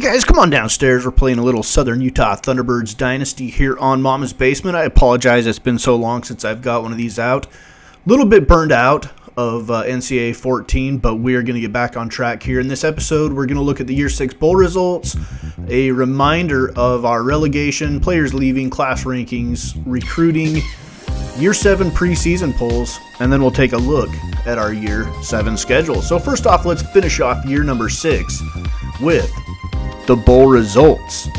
guys, come on downstairs. We're playing a little Southern Utah Thunderbirds Dynasty here on Mama's Basement. I apologize, it's been so long since I've got one of these out. A little bit burned out of NCAA 14, but we're going to get back on track here. In this episode, we're going to look at the Year 6 bowl results, a reminder of our relegation, players leaving, class rankings, recruiting, Year 7 preseason polls, and then we'll take a look at our Year 7 schedule. So first off, let's finish off year number 6 with the bowl results.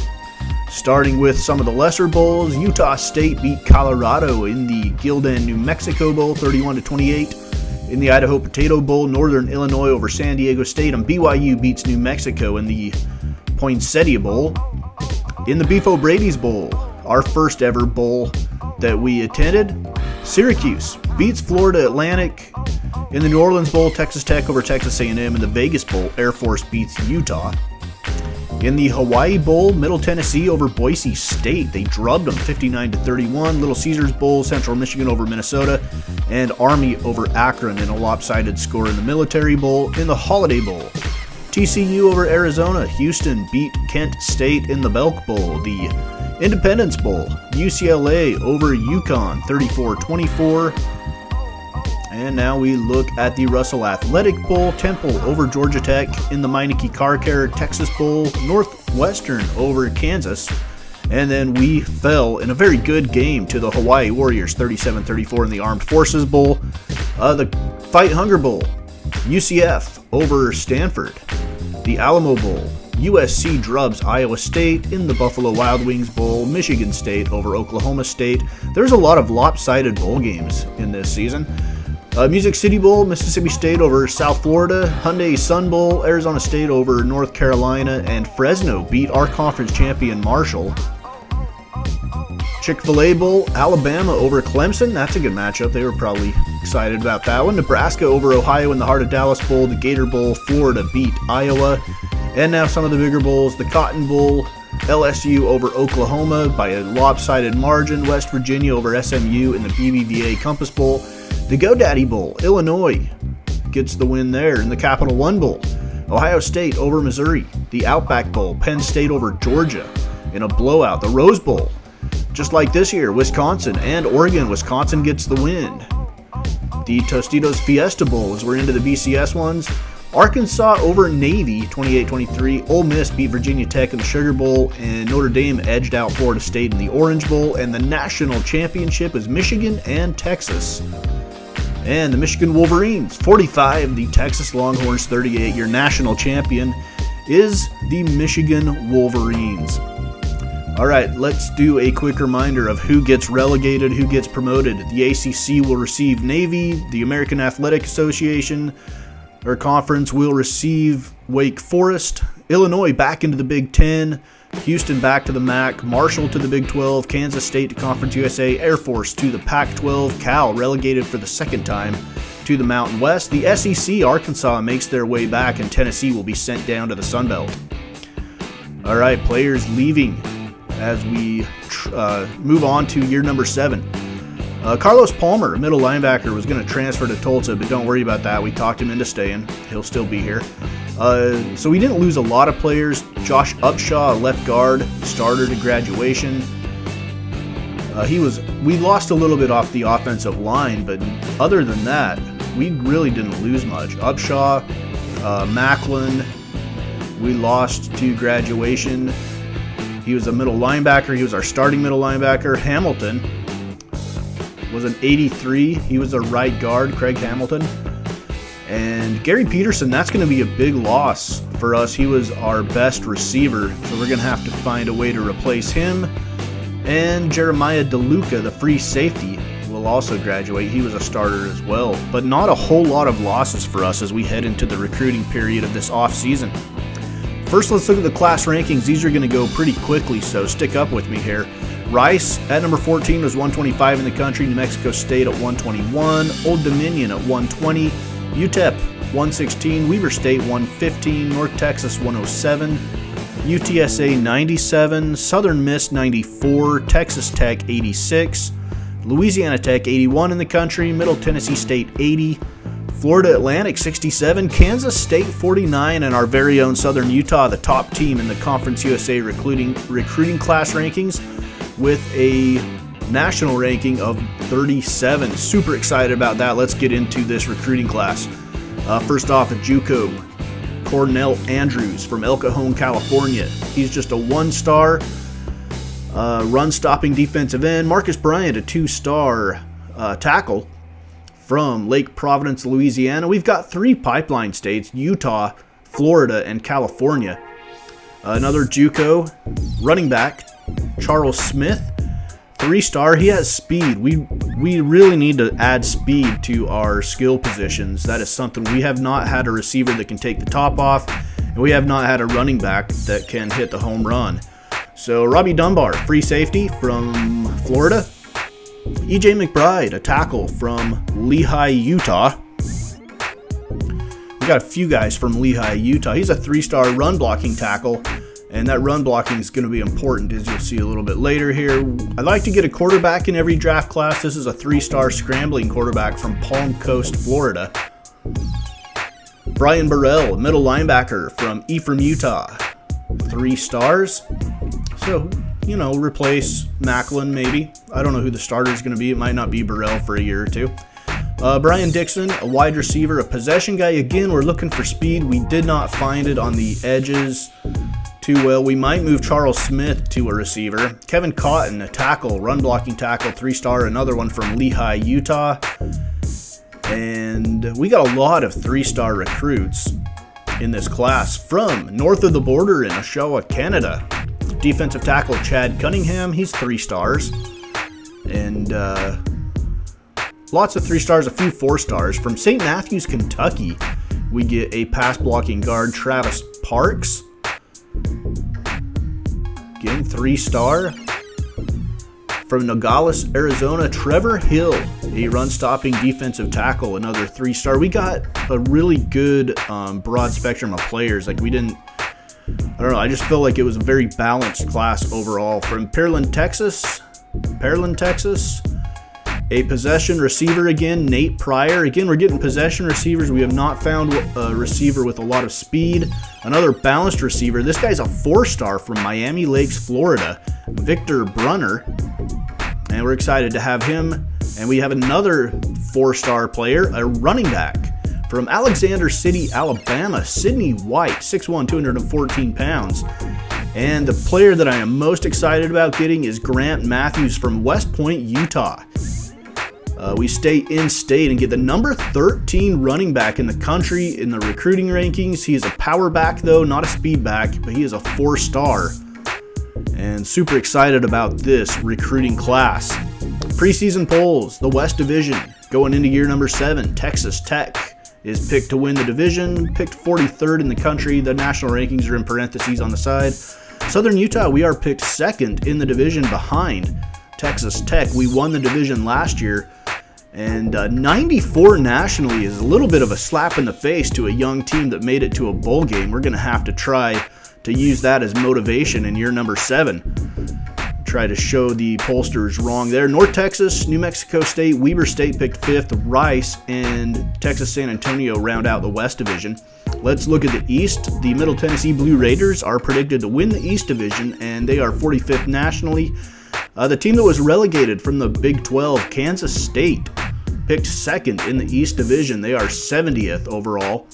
Starting with some of the lesser bowls, Utah State beat Colorado in the Gildan, New Mexico Bowl 31-28. In the Idaho Potato Bowl, Northern Illinois over San Diego State, and BYU beats New Mexico in the Poinsettia Bowl. In the Beef O'Brady's Bowl, our first ever bowl that we attended, Syracuse beats Florida Atlantic. In the New Orleans Bowl, Texas Tech over Texas A&M. In the Vegas Bowl, Air Force beats Utah. In the Hawaii Bowl, Middle Tennessee over Boise State. They drubbed them 59-31. Little Caesars Bowl, Central Michigan over Minnesota. And Army over Akron in a lopsided score in the Military Bowl. In the Holiday Bowl, TCU over Arizona. Houston beat Kent State in the Belk Bowl. The Independence Bowl, UCLA over UConn 34-24. And now we look at the Russell Athletic Bowl, Temple over Georgia Tech. In the Meineke Car Care Texas Bowl, Northwestern over Kansas. And then we fell in a very good game to the Hawaii Warriors 37-34 in the Armed Forces Bowl. The Fight Hunger Bowl, UCF over Stanford. The Alamo Bowl, USC drubs Iowa State. In the Buffalo Wild Wings Bowl, Michigan State over Oklahoma State. There's a lot of lopsided bowl games in this season. Music City Bowl, Mississippi State over South Florida. Hyundai Sun Bowl, Arizona State over North Carolina. And Fresno beat our conference champion Marshall. Chick-fil-A Bowl, Alabama over Clemson. That's a good matchup. They were probably excited about that one. Nebraska over Ohio in the Heart of Dallas Bowl. The Gator Bowl, Florida beat Iowa. And now some of the bigger bowls. The Cotton Bowl, LSU over Oklahoma by a lopsided margin. West Virginia over SMU in the BBVA Compass Bowl. The GoDaddy Bowl, Illinois gets the win there. In the Capital One Bowl, Ohio State over Missouri. The Outback Bowl, Penn State over Georgia in a blowout. The Rose Bowl, just like this year, Wisconsin and Oregon. Wisconsin gets the win. The Tostitos Fiesta Bowl, as we're into the BCS ones. Arkansas over Navy, 28-23. Ole Miss beat Virginia Tech in the Sugar Bowl, and Notre Dame edged out Florida State in the Orange Bowl. And the national championship is Michigan and Texas. And the Michigan Wolverines, 45. The Texas Longhorns, 38. Your national champion is the Michigan Wolverines. All right, let's do a quick reminder of who gets relegated, who gets promoted. The ACC will receive Navy. The American Athletic Association or Conference will receive Wake Forest. Illinois back into the Big Ten. Houston back to the MAC, Marshall to the Big 12, Kansas State to Conference USA, Air Force to the Pac-12, Cal relegated for the second time to the Mountain West. The SEC, Arkansas makes their way back, and Tennessee will be sent down to the Sun Belt. All right, players leaving as we move on to year number 7. Carlos Palmer, middle linebacker, was going to transfer to Tulsa, but don't worry about that. We talked him into staying. He'll still be here. So we didn't lose a lot of players. Josh Upshaw, left guard, starter to graduation. We lost a little bit off the offensive line, but other than that, we really didn't lose much. Upshaw, Macklin, we lost to graduation. He was a middle linebacker. He was our starting middle linebacker. Hamilton was an 83. He was a right guard, Craig Hamilton. And Gary Peterson, that's going to be a big loss for us. He was our best receiver, so we're going to have to find a way to replace him. And Jeremiah DeLuca, the free safety, will also graduate. He was a starter as well. But not a whole lot of losses for us as we head into the recruiting period of this offseason. First, let's look at the class rankings. These are going to go pretty quickly, so stick up with me here. Rice at number 14 was 125 in the country. New Mexico State at 121. Old Dominion at 120. UTEP 116. Weber State 115. North Texas 107. UTSA 97. Southern Miss 94. Texas Tech 86. Louisiana Tech 81 in the country. Middle Tennessee State 80. Florida Atlantic 67, Kansas State 49, and our very own Southern Utah, the top team in the Conference USA recruiting class rankings with a national ranking of 37. Super excited about that. Let's get into this recruiting class. First off, a JUCO, Cornell Andrews from El Cajon, California. He's just a 1-star run-stopping defensive end. Marcus Bryant, a 2-star tackle from Lake Providence, Louisiana. We've got 3 pipeline states, Utah, Florida, and California. Another JUCO running back, Charles Smith, 3-star. He has speed. We really need to add speed to our skill positions. That is something. We have not had a receiver that can take the top off, and we have not had a running back that can hit the home run. So Robbie Dunbar, free safety from Florida. E.J. McBride, a tackle from Lehigh, Utah. We got a few guys from Lehigh, Utah. He's a 3-star run blocking tackle, and that run blocking is going to be important, as you'll see a little bit later here. I'd like to get a quarterback in every draft class. This is a 3-star scrambling quarterback from Palm Coast, Florida. Brian Burrell, middle linebacker from Ephraim, Utah. 3 stars. So, replace Macklin maybe. I don't know who the starter is going to be. It might not be Burrell for a year or two. Brian Dixon, a wide receiver, a possession guy. Again, we're looking for speed. We did not find it on the edges too well. We might move Charles Smith to a receiver. Kevin Cotton, a tackle, run blocking tackle, 3-star, another one from Lehigh, Utah. And we got a lot of 3-star recruits in this class from north of the border in Oshawa, Canada. Defensive tackle Chad Cunningham, he's 3 stars. And lots of 3 stars, a few 4 stars. From St. Matthews, Kentucky, we get a pass blocking guard, Travis Parks. Again, 3-star. From Nogales, Arizona, Trevor Hill, a run-stopping defensive tackle, another 3-star. We got a really good broad spectrum of players. I don't know, I just feel like it was a very balanced class overall. From Pearland, Texas, a possession receiver again, Nate Pryor. Again, we're getting possession receivers. We have not found a receiver with a lot of speed. Another balanced receiver. This guy's a 4-star from Miami Lakes, Florida, Victor Brunner. And we're excited to have him. And we have another 4-star player, a running back from Alexander City, Alabama, Sidney White, 6'1", 214 pounds. And the player that I am most excited about getting is Grant Matthews from West Point, Utah. We stay in-state and get the number 13 running back in the country in the recruiting rankings. He is a power back, though, not a speed back, but he is a 4-star. And super excited about this recruiting class. Preseason polls, the West Division, going into year number 7. Texas Tech is picked to win the division, picked 43rd in the country. The national rankings are in parentheses on the side. Southern Utah, we are picked 2nd in the division behind Texas Tech. We won the division last year, and 94 nationally is a little bit of a slap in the face to a young team that made it to a bowl game. We're going to have to try to use that as motivation in year number 7. Try to show the pollsters wrong there. North Texas, New Mexico State, Weber State picked 5th. Rice and Texas San Antonio round out the West Division. Let's look at the East. The Middle Tennessee Blue Raiders are predicted to win the East Division, and they are 45th nationally. The team that was relegated from the Big 12, Kansas State, picked 2nd in the East Division. They are 70th overall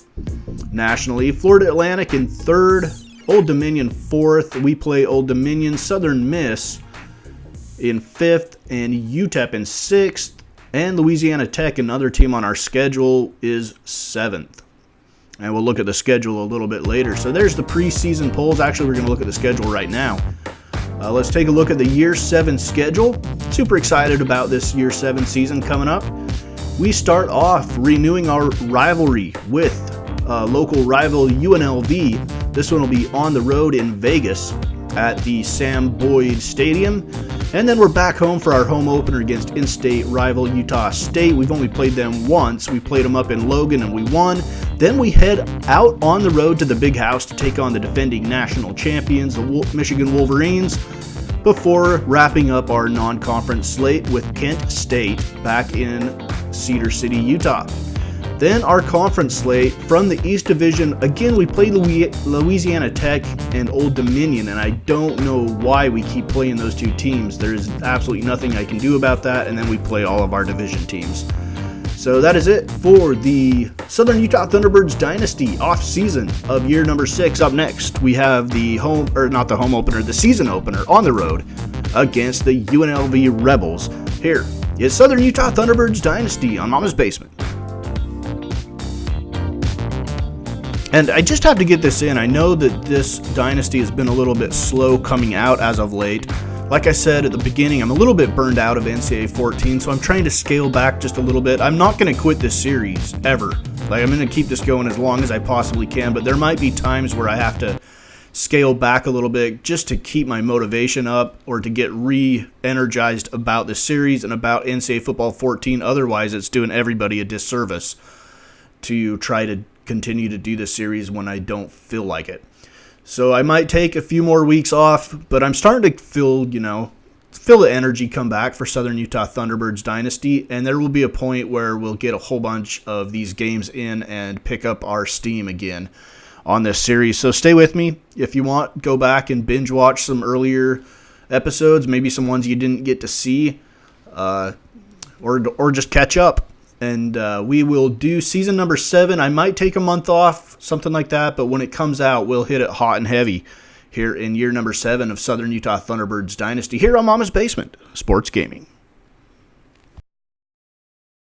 nationally. Florida Atlantic in 3rd. Old Dominion 4th. We play Old Dominion. Southern Miss in 5th, and UTEP in 6th, and Louisiana Tech, another team on our schedule, is 7th. And we'll look at the schedule a little bit later. So there's the preseason polls. Actually, we're going to look at the schedule right now. Let's take a look at the Year 7 schedule. Super excited about this Year 7 season coming up. We start off renewing our rivalry with local rival UNLV. This one will be on the road in Vegas at the Sam Boyd Stadium. And then we're back home for our home opener against in-state rival Utah State. We've only played them once. We played them up in Logan and we won. Then we head out on the road to the Big House to take on the defending national champions, the Michigan Wolverines, before wrapping up our non-conference slate with Kent State back in Cedar City, Utah. Then our conference slate from the East Division, again, we play Louisiana Tech and Old Dominion, and I don't know why we keep playing those two teams. There's absolutely nothing I can do about that, and then we play all of our division teams. So that is it for the Southern Utah Thunderbirds Dynasty off-season of year number 6. Up next, we have the season opener on the road against the UNLV Rebels. Here is Southern Utah Thunderbirds Dynasty on Mama's Basement. And I just have to get this in. I know that this dynasty has been a little bit slow coming out as of late. Like I said at the beginning, I'm a little bit burned out of NCAA 14, so I'm trying to scale back just a little bit. I'm not going to quit this series, ever. I'm going to keep this going as long as I possibly can, but there might be times where I have to scale back a little bit just to keep my motivation up or to get re-energized about the series and about NCAA Football 14. Otherwise, it's doing everybody a disservice to try to continue to do this series when I don't feel like it. So I might take a few more weeks off, but I'm starting to feel the energy come back for Southern Utah Thunderbirds Dynasty, and there will be a point where we'll get a whole bunch of these games in and pick up our steam again on this series. So stay with me. If you want, go back and binge watch some earlier episodes, maybe some ones you didn't get to see, or just catch up. And we will do season number 7. I might take a month off, something like that, but when it comes out, we'll hit it hot and heavy here in year number 7 of Southern Utah Thunderbirds Dynasty here on Mama's Basement Sports Gaming.